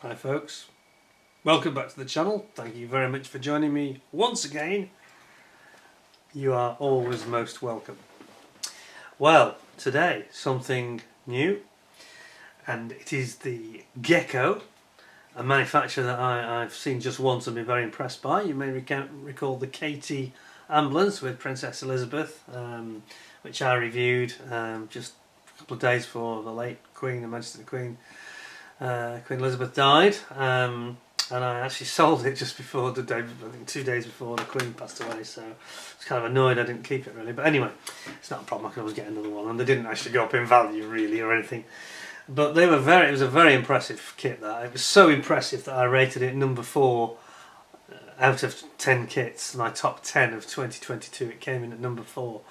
Hi folks, welcome back to the channel. Thank you very much for joining me once again. You are always most welcome. Well, today something new, and it is the Gecko, a manufacturer that I've seen just once and been very impressed by. You may recall the KT ambulance with Princess Elizabeth, which I reviewed just a couple of days before the late Queen, Her Majesty the Queen Elizabeth died, and I actually sold it just before the day, I think 2 days before the Queen passed away, so I was kind of annoyed I didn't keep it really, but anyway, it's not a problem, I can always get another one, and they didn't actually go up in value really or anything, but they were it was a very impressive kit. That it was so impressive that I rated it number 4 out of 10 kits, my top 10 of 2022, it came in at number 4.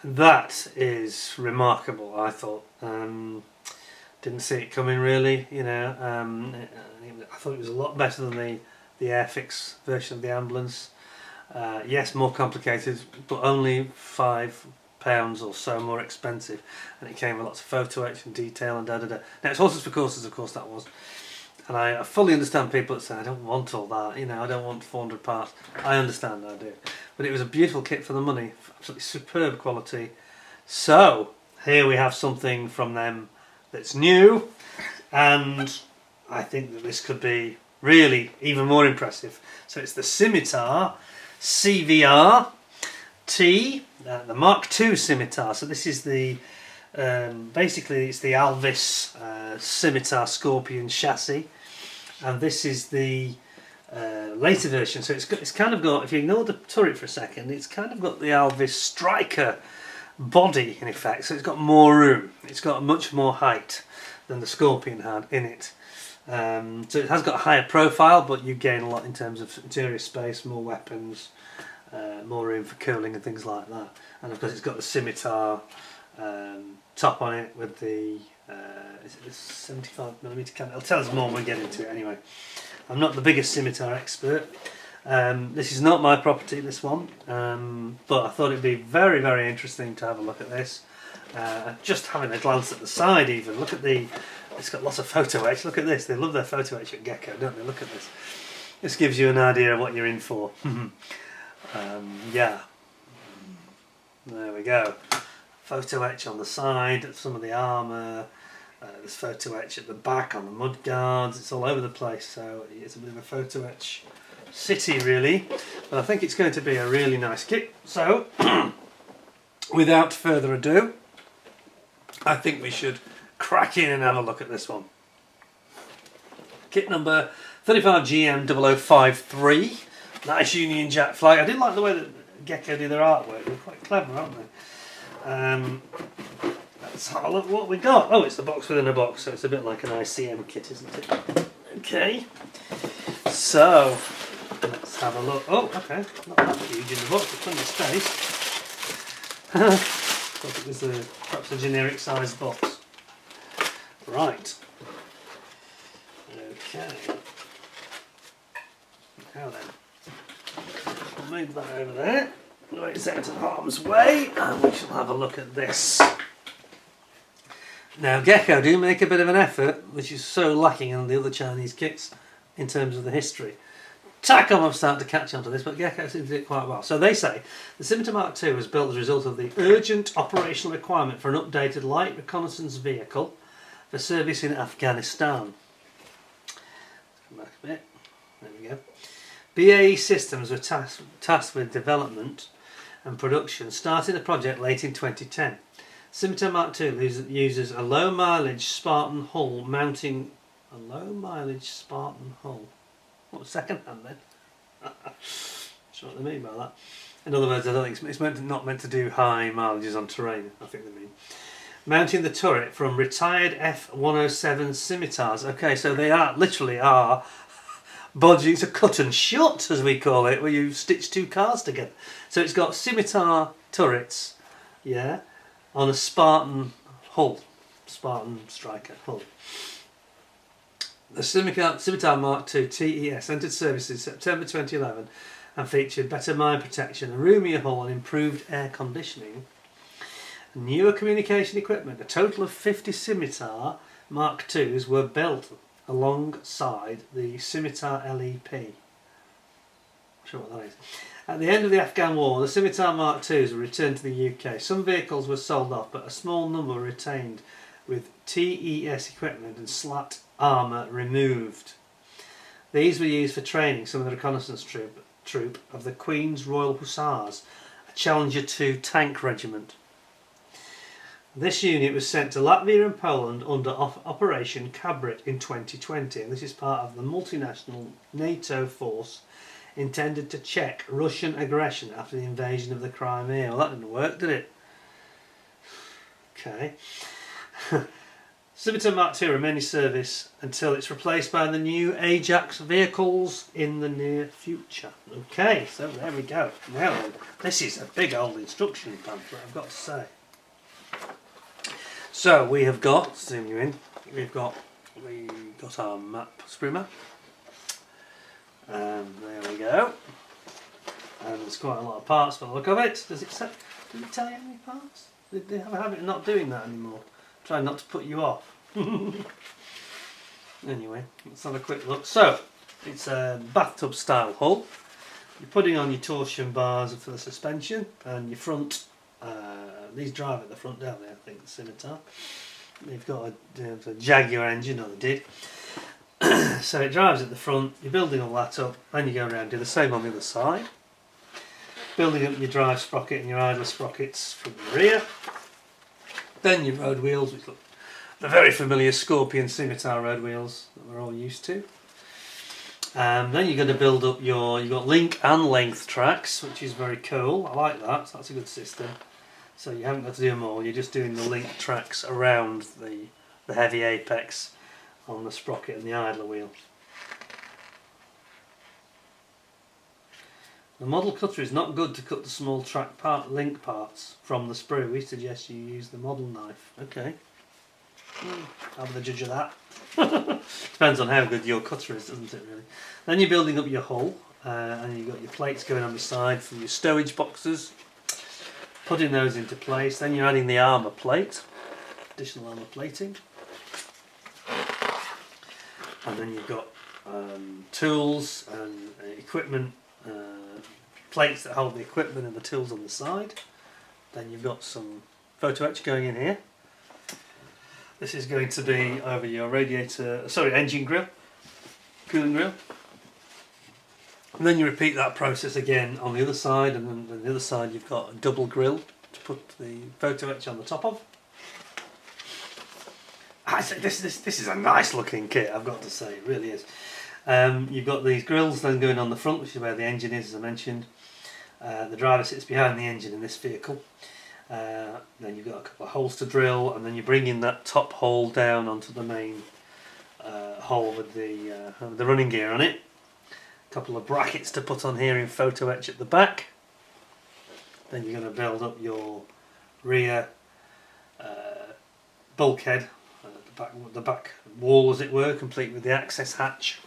That is remarkable, I thought. Didn't see it coming really, you know. I thought it was a lot better than the Airfix version of the ambulance. Yes, more complicated, but only £5 or so more expensive, and it came with lots of Photo-Etch and Detail and da-da-da. Now it's horses for courses, of course that was, and I fully understand people that say I don't want all that, you know, I don't want 400 parts. I understand, I do, but it was a beautiful kit for the money, absolutely superb quality. So here we have something from them that's new, and I think that this could be really even more impressive. So it's the Scimitar CVR T, the Mk.2 Scimitar. So this is the basically it's the Alvis Scimitar Scorpion chassis, and this is the later version. So it's kind of got, if you ignore the turret for a second, it's kind of got the Alvis Striker body in effect, so it's got more room, it's got much more height than the Scorpion had in it, so it has got a higher profile, but you gain a lot in terms of interior space, more weapons, more room for cooling and things like that, and of course it's got the Scimitar top on it with the is it the 75mm camera? It'll tell us more when we get into it anyway. I'm not the biggest Scimitar expert. This is not my property, this one, but I thought it'd be very, very interesting to have a look at this. Just having a glance at the side even, look at it's got lots of Photo-Etch, look at this, they love their Photo-Etch at Gecko, don't they? Look at this. This gives you an idea of what you're in for. Yeah, there we go. Photo-Etch on the side of some of the armour, there's Photo-Etch at the back on the mud guards, it's all over the place, so it's a bit of a Photo-Etch city really, but I think it's going to be a really nice kit. So without further ado, I think we should crack in and have a look at this one. Kit number 35GM0053, nice Union Jack flag. I did like the way that Gecko do their artwork, they're quite clever, aren't they? Let's have a look what we got. Oh, it's the box within a box, so it's a bit like an ICM kit, isn't it? Okay, so let's have a look. Oh, okay, not that huge in the box, but plenty of space. Thought it was perhaps a generic sized box. Right. Okay. Now then, I'll move that over there. It's out of harm's way, and we shall have a look at this. Now, Gecko do make a bit of an effort, which is so lacking in the other Chinese kits in terms of the history. Takom have started to catch on to this, but Gecko seems to do it quite well. So they say the Scimitar Mk.2 was built as a result of the urgent operational requirement for an updated light reconnaissance vehicle for service in Afghanistan. Come back a bit. There we go. BAE Systems were tasked with development and production, starting the project late in 2010. Scimitar Mk.2 uses a low mileage Spartan hull mounting a low mileage Spartan hull. What, second hand then? That's what they mean by that. In other words, I don't think it's not meant to do high mileages on terrain, I think they mean. Mounting the turret from retired F-107 Scimitars. Okay, so they literally are bodgy. It's a cut and shut, as we call it, where you stitch two cars together. So it's got Scimitar turrets, yeah, on a Spartan hull, Spartan Striker hull. The Scimitar Mk.2 TES entered service in September 2011 and featured better mine protection, a roomier hull and improved air conditioning. Newer communication equipment. A total of 50 Scimitar Mk.2s were built alongside the Scimitar LEP. I'm not sure what that is. At the end of the Afghan War, the Scimitar Mk.2s were returned to the UK. Some vehicles were sold off, but a small number were retained with TES equipment and slat armour removed. These were used for training some of the reconnaissance troop of the Queen's Royal Hussars, a Challenger 2 tank regiment. This unit was sent to Latvia and Poland under Operation Cabrit in 2020, and this is part of the multinational NATO force intended to check Russian aggression after the invasion of the Crimea. Well, that didn't work, did it? Okay. Scimitar Mk.2 remain in service until it's replaced by the new Ajax vehicles in the near future. Okay, so there we go. Now then, this is a big old instruction pamphlet, I've got to say. So we have got, zoom you in, we've got our map, Sprue map. And there we go. And there's quite a lot of parts by the look of it. Does it tell you how many parts? They have a habit of not doing that anymore. Trying not to put you off. Anyway, let's have a quick look. So, it's a bathtub style hull. You're putting on your torsion bars for the suspension, and your front, these drive at the front down there, I think, the Scimitar. They've got a Jaguar engine, or they did. So it drives at the front, you're building all that up, and you go around and do the same on the other side. Building up your drive sprocket and your idler sprockets from the rear. Then your road wheels, which look the very familiar Scorpion Scimitar road wheels that we're all used to. Then you're going to build up you've got link and length tracks, which is very cool. I like that, so that's a good system. So you haven't got to do them all, you're just doing the link tracks around the heavy apex on the sprocket and the idler wheel. The model cutter is not good to cut the small track link parts from the sprue. We suggest you use the model knife. Okay. I'll be the judge of that. Depends on how good your cutter is, doesn't it really? Then you're building up your hull, and you've got your plates going on the side for your stowage boxes. Putting those into place. Then you're adding the armour plate, additional armour plating. And then you've got tools and equipment, plates that hold the equipment and the tools on the side. Then you've got some photo-etch going in here. This is going to be over your engine grill, cooling grill. And then you repeat that process again on the other side, and then on the other side you've got a double grill to put the photo-etch on the top of. I say this is a nice looking kit, I've got to say, it really is. You've got these grills then going on the front, which is where the engine is, as I mentioned. The driver sits behind the engine in this vehicle. Then you've got a couple of holes to drill, and then you're bringing that top hole down onto the main hole with the running gear on it. A couple of brackets to put on here in photo-etch at the back. Then you're going to build up your rear bulkhead, the back wall as it were, complete with the access hatch.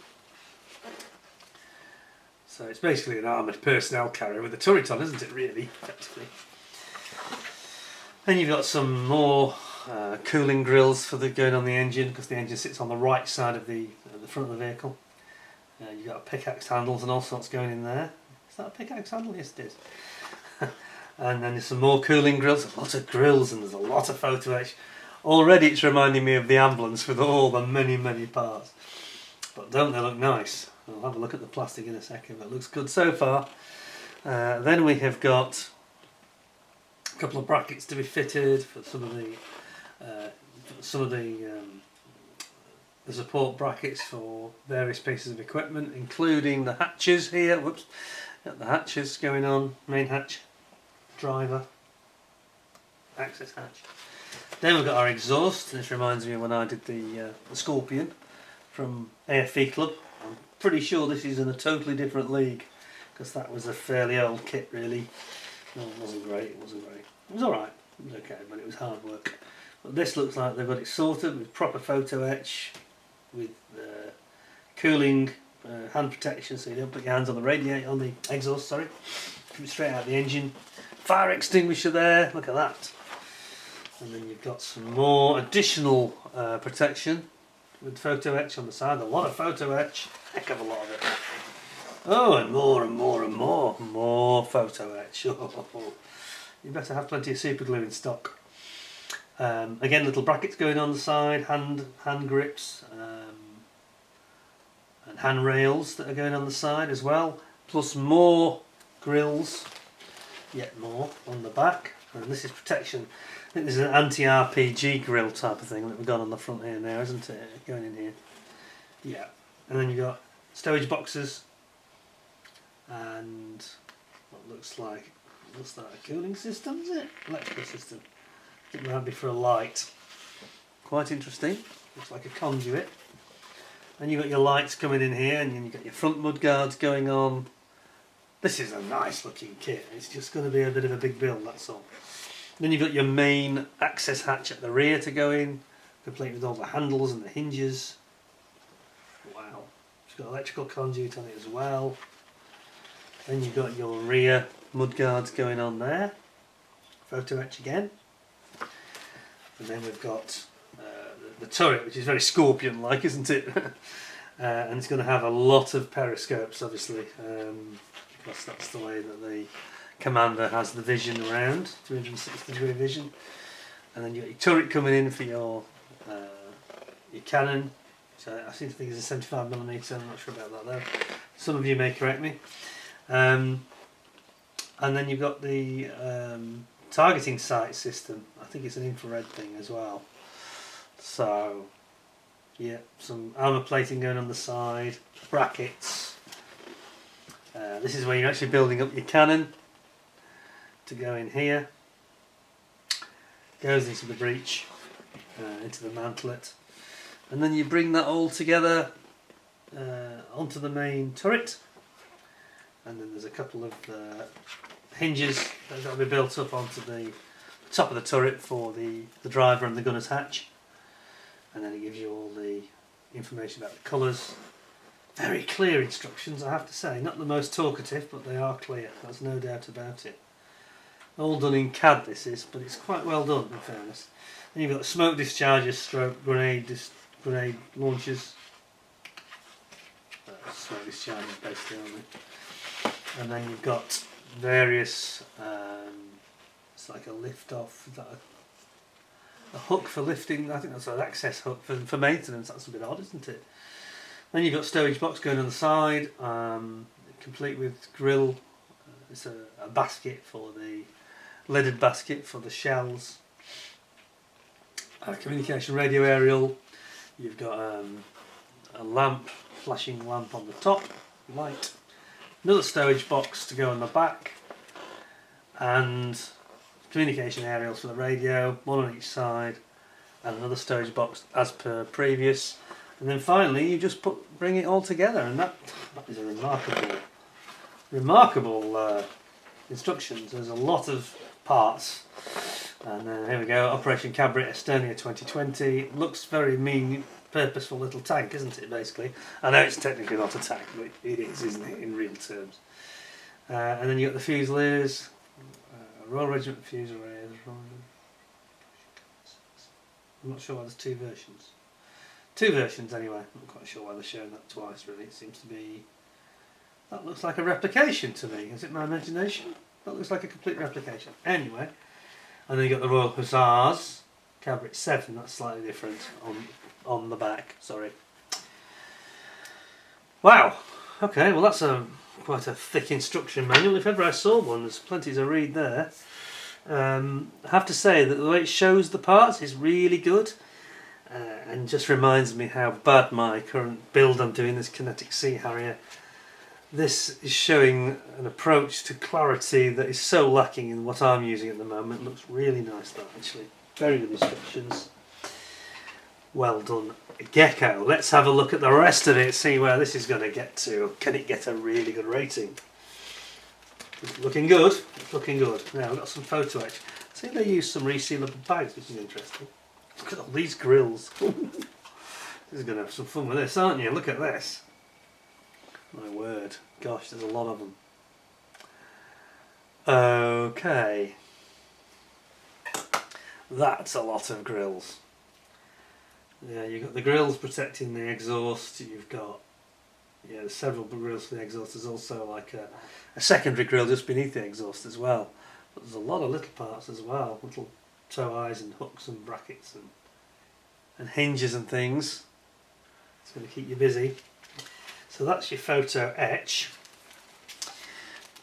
So it's basically an armoured personnel carrier with a turret on, isn't it, really, effectively. Then you've got some more cooling grills for going on the engine, because the engine sits on the right side of the front of the vehicle. You've got pickaxe handles and all sorts going in there. Is that a pickaxe handle? Yes, it is. And then there's some more cooling grills. There's a lot of grills and there's a lot of photo-etch. Already it's reminding me of the ambulance with all the many parts. But don't they look nice? I'll have a look at the plastic in a second, but it looks good so far. Then we have got a couple of brackets to be fitted for some of the support brackets for various pieces of equipment, including the hatches here. Whoops, got the hatches going on, main hatch, driver, access hatch. Then we've got our exhaust. This reminds me of when I did the Scorpion from AFV Club. I'm pretty sure this is in a totally different league, because that was a fairly old kit really. No, it wasn't great, it wasn't great. It was alright, it was okay, but it was hard work. But this looks like they've got it sorted with proper photo-etch, with cooling, hand protection so you don't put your hands on the radiator, on the exhaust, sorry. Come straight out the engine. Fire extinguisher there, look at that. And then you've got some more additional protection with Photo-Etch on the side. A lot of Photo-Etch, heck of a lot of it. Oh, and more and more and more. More Photo-Etch. Oh, you better have plenty of super glue in stock. Again, little brackets going on the side, hand grips, and handrails that are going on the side as well. Plus more grills, yet more on the back. And this is protection. I think this is an anti-RPG grill type of thing that we've got on the front here now, isn't it? Going in here. Yeah. And then you've got stowage boxes and what looks like a cooling system, is it? Electrical system. I think it might be for a light. Quite interesting. Looks like a conduit. And you've got your lights coming in here, and then you've got your front mud guards going on. This is a nice looking kit. It's just going to be a bit of a big build, that's all. Then you've got your main access hatch at the rear to go in, complete with all the handles and the hinges. Wow. It's got electrical conduit on it as well. Then you've got your rear mud guards going on there. Photo-Etch again. And then we've got the turret, which is very Scorpion-like, isn't it? And it's going to have a lot of periscopes, obviously, because that's the way that the commander has the vision around, 360-degree vision. And then you've got your turret coming in for your cannon. So I seem to think it's a 75mm, I'm not sure about that though. Some of you may correct me. And then you've got the targeting sight system. I think it's an infrared thing as well. So, yeah, some armour plating going on the side, brackets. This is where you're actually building up your cannon to go in here. Goes into the breech, into the mantlet. And then you bring that all together onto the main turret. And then there's a couple of hinges that will be built up onto the top of the turret for the driver and the gunner's hatch. And then it gives you all the information about the colours. Very clear instructions, I have to say. Not the most talkative, but they are clear. There's no doubt about it. All done in CAD this is, but it's quite well done in fairness. Then you've got smoke dischargers, stroke grenade launchers. Smoke dischargers basically, aren't they? And then you've got various, it's like a lift off, is that a hook for lifting? I think that's an access hook for maintenance. That's a bit odd, isn't it? Then you've got stowage box going on the side, complete with grill. It's a basket for the lidded basket for the shells. A communication radio aerial. You've got a lamp, flashing lamp on the top, light. Another stowage box to go on the back, and communication aerials for the radio, one on each side, and another stowage box as per previous. And then finally you just bring it all together, and that is a remarkable instructions. There's a lot of parts, and here we go. Operation Cabrit, Estonia 2020. It looks very mean, purposeful little tank, isn't it? Basically, I know it's technically not a tank, but it is, isn't it, in real terms? And then you got the Fusiliers, Royal Regiment Fusiliers. I'm not sure why there's two versions. Two versions anyway. I'm not quite sure why they're showing that twice. Really, it seems to be. That looks like a replication to me. Is it my imagination? That looks like a complete replication. Anyway, and then you got the Royal Hussars, Cabrit 7. That's slightly different on the back. Sorry. Wow. Okay. Well, that's quite a thick instruction manual. If ever I saw one, there's plenty to read there. I have to say that the way it shows the parts is really good. And just reminds me how bad my current build I'm doing, this Kinetic Sea Harrier. This is showing an approach to clarity that is so lacking in what I'm using at the moment. It looks really nice though, actually. Very good instructions. Well done, Gecko. Let's have a look at the rest of it, see where this is going to get to. Can it get a really good rating? It's looking good. It's looking good. Now we've got some Photo-Etch. See, they use some resealable bags, which is interesting. Look at all these grills. This is going to have some fun with this, aren't you? Look at this. My word. Gosh, there's a lot of them. Okay. That's a lot of grills. Yeah, you've got the grills protecting the exhaust. You've got several grills for the exhaust. There's also like a secondary grill just beneath the exhaust as well. But there's a lot of little parts as well, little toe eyes and hooks and brackets and hinges and things. It's going to keep you busy. So that's your Photo-Etch.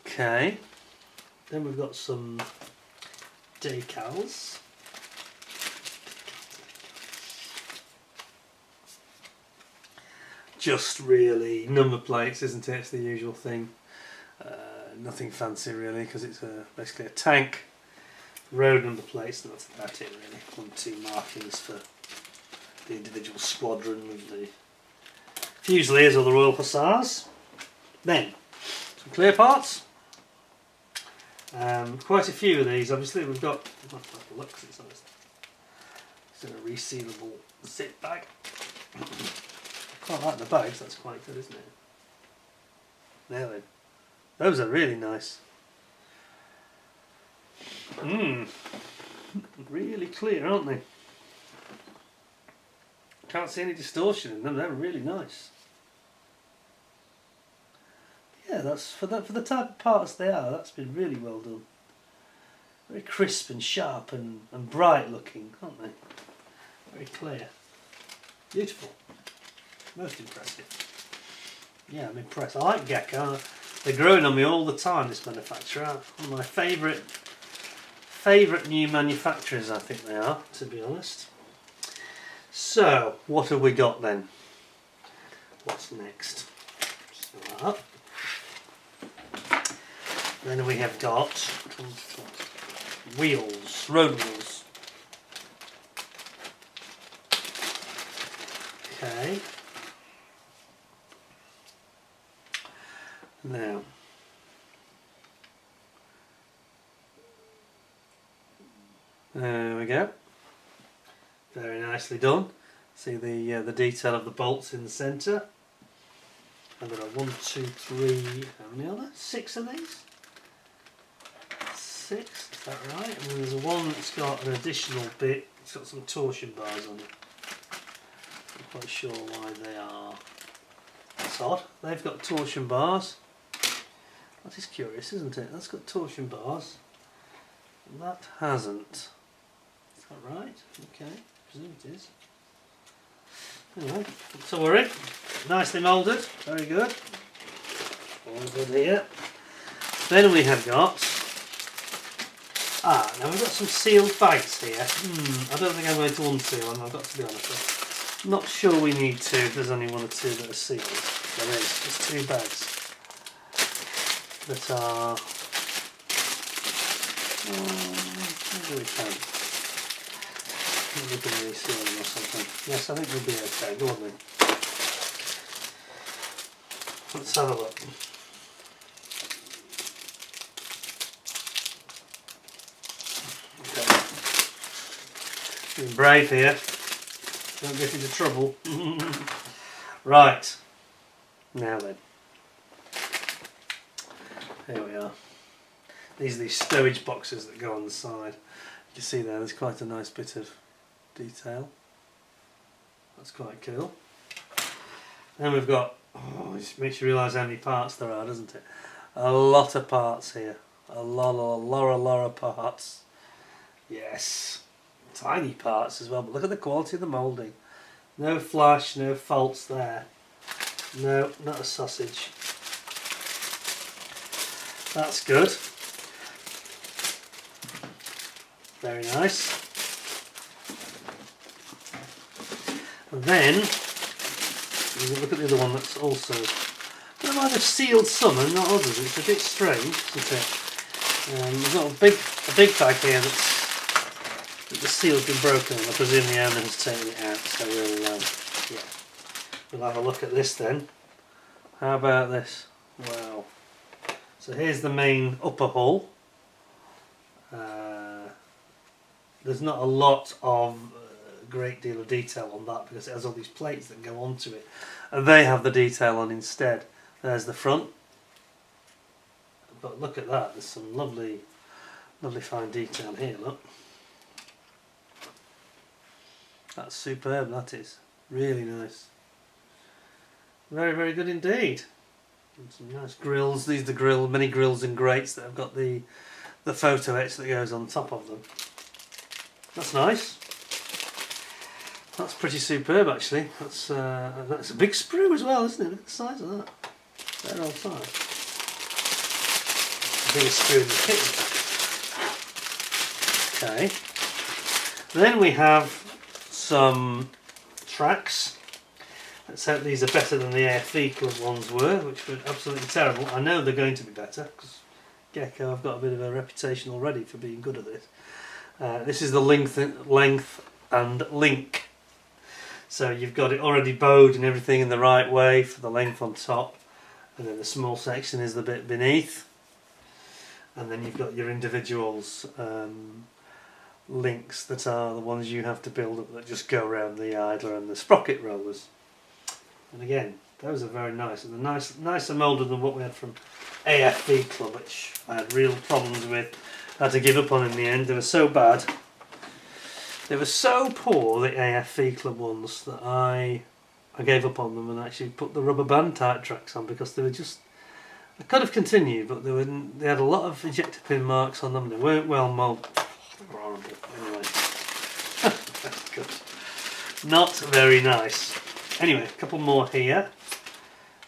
Okay. Then we've got some decals. Just really number plates, isn't it? It's the usual thing. Nothing fancy really, because it's basically a tank. Road number plates, and that's about it really. 1, 2 markings for the individual squadron with the Fusiliers or the Royal Hussars. Then some clear parts. Quite a few of these. Obviously, we've got. I'll have a look. It's in a resealable zip bag. Quite like the bags. That's quite good, isn't it? There then. Those are really nice. Really clear, aren't they? Can't see any distortion in them. They're really nice. Yeah, that's for the type of parts they are. That's been really well done. Very crisp and sharp and bright looking, aren't they? Very clear. Beautiful. Most impressive. Yeah, I'm impressed. I like Gecko. They're growing on me all the time, this manufacturer. One of my favourite new manufacturers, I think they are, to be honest. So, what have we got then? What's next? So, then we have got wheels, road wheels. Okay. Now, there we go. Very nicely done. See the detail of the bolts in the centre. I've got a 1, 2, 3. How many are there? 6 of these. 6. Is that right? And then there's one that's got an additional bit. It's got some torsion bars on it. I'm not quite sure why they are. That's odd. They've got torsion bars. That is curious, isn't it? That's got torsion bars. And that hasn't. Is that right? Okay, I presume it is. Anyway, not to worry. Nicely moulded, very good. All good here. Then we have got. Now we've got some sealed bags here. I don't think I'm going to unseal them, I've got to be honest. I'm not sure we need to if there's only 1 or 2 that are sealed. There is, there's 2 bags that are. Maybe we can. Maybe we can reseal them or something. Yes, I think we'll be okay. Go on then. Let's have a look. Okay. Being brave here. Don't get into trouble. Right. Now then. Here we are. These are these stowage boxes that go on the side. You can see there's quite a nice bit of detail. That's quite cool. Then we've got, it makes you realise how many parts there are, doesn't it? A lot of parts here. A lot of parts. Yes. Tiny parts as well, but look at the quality of the moulding. No flash, no faults there. No, not a sausage. That's good. Very nice. And then, you look at the other one that's also, they might have sealed some and not others. It's a bit strange, isn't it? We've got a big bag here that the seal's been broken. I presume the owner has taken it out, so we'll have a look at this then. How about this? Wow. So here's the main upper hull. There's not a lot of great deal of detail on that because it has all these plates that go onto it, and they have the detail on instead. There's the front, but look at that. There's some lovely fine detail here. Look. That's superb, that is. Really nice. Very, very good indeed. And some nice grills. These are the mini grills and grates that have got the photo etch that goes on top of them. That's nice. That's pretty superb actually. That's a big sprue as well, isn't it? Look at the size of that. They're all size. The biggest sprue in the kit. Okay. Then we have some tracks. Let's hope these are better than the AFV Club ones were, which were absolutely terrible. I know they're going to be better because Gecko, I've got a bit of a reputation already for being good at this. This is the length and link. So you've got it already bowed and everything in the right way for the length on top, and then the small section is the bit beneath, and then you've got your individuals links that are the ones you have to build up that just go around the idler and the sprocket rollers. And again, those are very nice, and they're nicer moulded than what we had from AFV Club, which I had real problems with. I had to give up on in the end. They were so bad. They were so poor, the AFV Club ones, that I gave up on them and actually put the rubber band type tracks on, because they were just... I could have continued, but they had a lot of ejector pin marks on them. They weren't well moulded. They were horrible. Anyway, that's good. Not very nice. Anyway, a couple more here.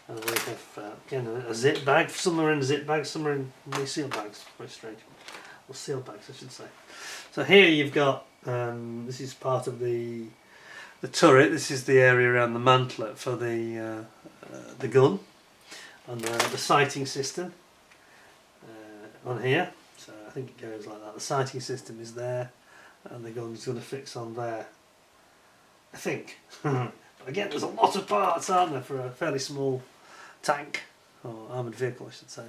And we have again a zip bag. Some are in a zip bag, some are in these seal bags. Very strange. Or seal bags, I should say. So here you've got this is part of the turret. This is the area around the mantlet for the gun, and the sighting system on here. So I think it goes like that. The sighting system is there, and the gun's going to fix on there, I think. But again, there's a lot of parts, aren't there, for a fairly small tank, or armoured vehicle I should say.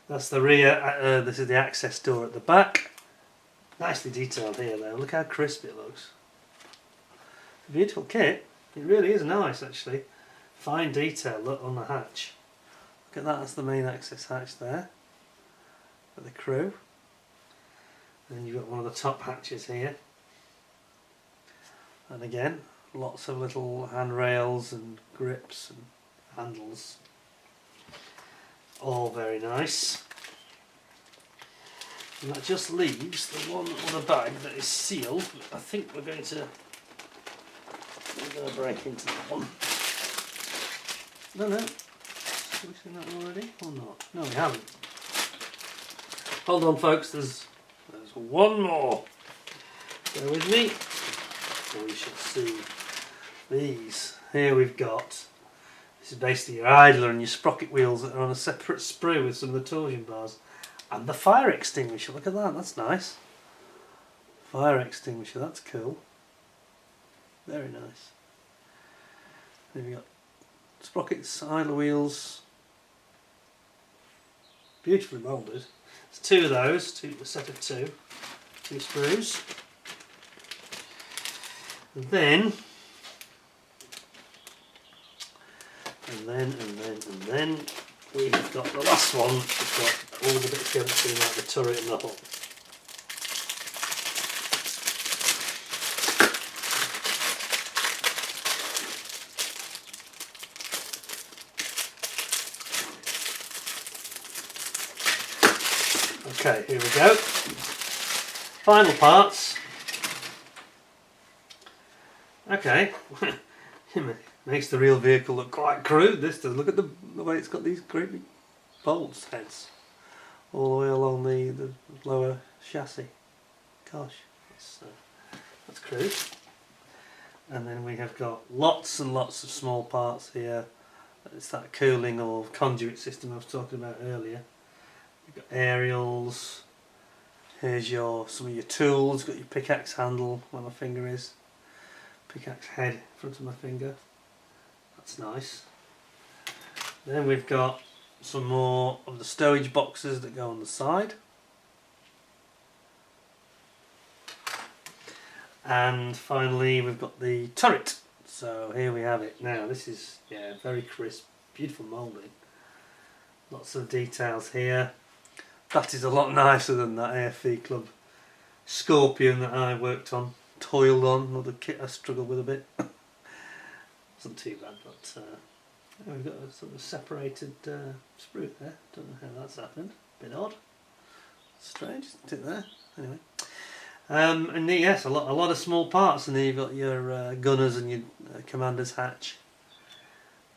That's the rear, this is the access door at the back. Nicely detailed here though, look how crisp it looks. It's a beautiful kit, it really is nice actually. Fine detail, look, on the hatch. Look at that, that's the main access hatch there for the crew. And then you've got one of the top hatches here. And again, lots of little handrails and grips and handles. All very nice. And that just leaves the one on the bag that is sealed. I think we're going to break into that one. No. Have we seen that one already or not? No, we haven't. Hold on folks, there's one more. Bear with me. So we should see these. Here we've got, this is basically your idler and your sprocket wheels that are on a separate sprue with some of the torsion bars. And the fire extinguisher, look at that, that's nice. Fire extinguisher, that's cool. Very nice. Then we've got sprockets, idler wheels. Beautifully moulded. There's two of those, a set of two sprues. And then we've got the last one. We've got all the bits going through, like the turret and the hull. Okay, here we go. Final parts. Okay. Makes the real vehicle look quite crude, this does. Look at the way it's got these great big bolts heads all the way along the lower chassis. Gosh, that's crude. And then we have got lots and lots of small parts here. It's that cooling or conduit system I was talking about earlier. You've got aerials. Here's some of your tools. Got your pickaxe handle where my finger is. Pickaxe head in front of my finger. That's nice. Then we've got some more of the stowage boxes that go on the side. And finally we've got the turret. So here we have it. Now this is very crisp, beautiful moulding. Lots of details here. That is a lot nicer than that AFV Club Scorpion that I worked on toiled on, another kit I struggled with a bit. Wasn't too bad, but we've got a sort of separated sprue there. Don't know how that's happened. Bit odd. Strange, isn't it there? Anyway. And yes, a lot of small parts, and then you've got your gunners and your commander's hatch.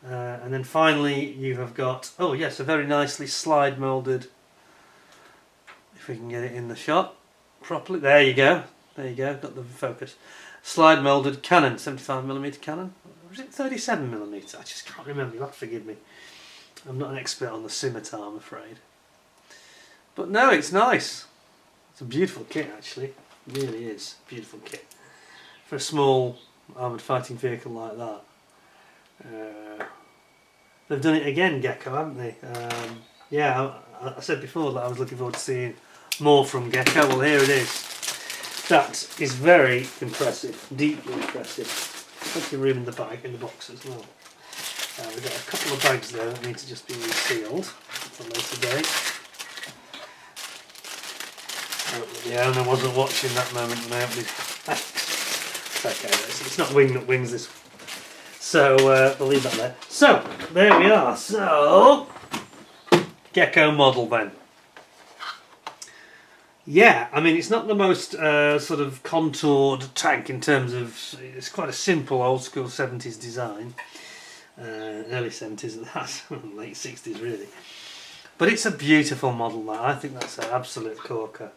And then finally you have got, oh yes, a very nicely slide moulded, if we can get it in the shot properly, there you go, got the focus, slide moulded cannon, 75mm cannon, or is it 37mm, I just can't remember, you'll have to forgive me, I'm not an expert on the scimitar, I'm afraid. But no, it's nice, it's a beautiful kit actually, it really is a beautiful kit, for a small armoured fighting vehicle like that. They've done it again, Gecko, haven't they? Yeah, I said before that I was looking forward to seeing more from Gecko. Well, here it is. That is very impressive, deeply impressive. Plenty of room in the bag, in the box as well. We've got a couple of bags there that need to just be resealed for a later date. The owner wasn't watching that moment when I opened his bags. Okay, it's not wing that wings this one. So we'll leave that there. So there we are. So Gecko model then. Yeah, I mean it's not the most sort of contoured tank in terms of, it's quite a simple old school 70s design, early 70s at that, late 60s really. But it's a beautiful model that. I think that's an absolute corker.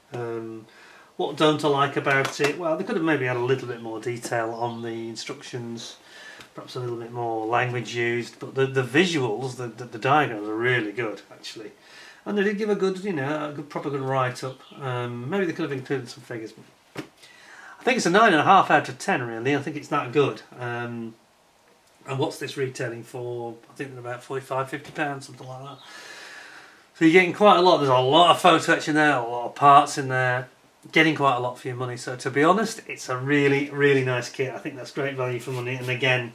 What don't I like about it? Well, they could have maybe had a little bit more detail on the instructions. Perhaps a little bit more language used, but the visuals, the diagrams are really good actually, and they did give a good, you know, proper good write-up. Maybe they could have included some figures. But I think it's a 9.5 out of 10 really. I think it's that good. And what's this retailing for? I think they're about £45–50, something like that. So you're getting quite a lot. There's a lot of photo-etch in there, a lot of parts in there. Getting quite a lot for your money, so to be honest it's a really nice kit. I think that's great value for money, and again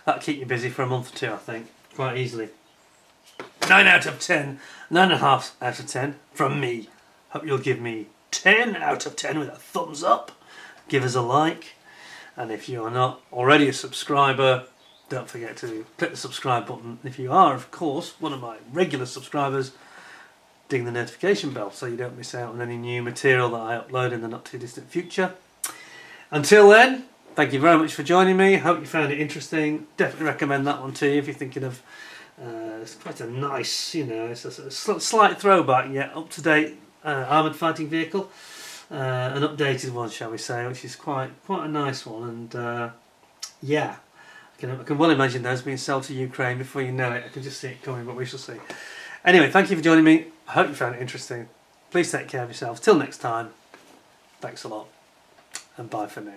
that'll keep you busy for a month or two I think, quite easily. 9 out of 10, 9.5 out of 10 from me. Hope you'll give me 10 out of 10 with a thumbs up, give us a like, and if you are not already a subscriber, don't forget to click the subscribe button. If you are, of course, one of my regular subscribers, ding the notification bell so you don't miss out on any new material that I upload in the not too distant future. Until then, thank you very much for joining me. Hope you found it interesting. Definitely recommend that one to you if you're thinking of it's quite a nice, you know, it's a slight throwback yet up to date armoured fighting vehicle, an updated one shall we say, which is quite a nice one. And yeah, I can well imagine those being sold to Ukraine before you know it. I can just see it coming, but we shall see. Anyway, thank you for joining me. I hope you found it interesting. Please take care of yourselves. Till next time, thanks a lot, and bye for now.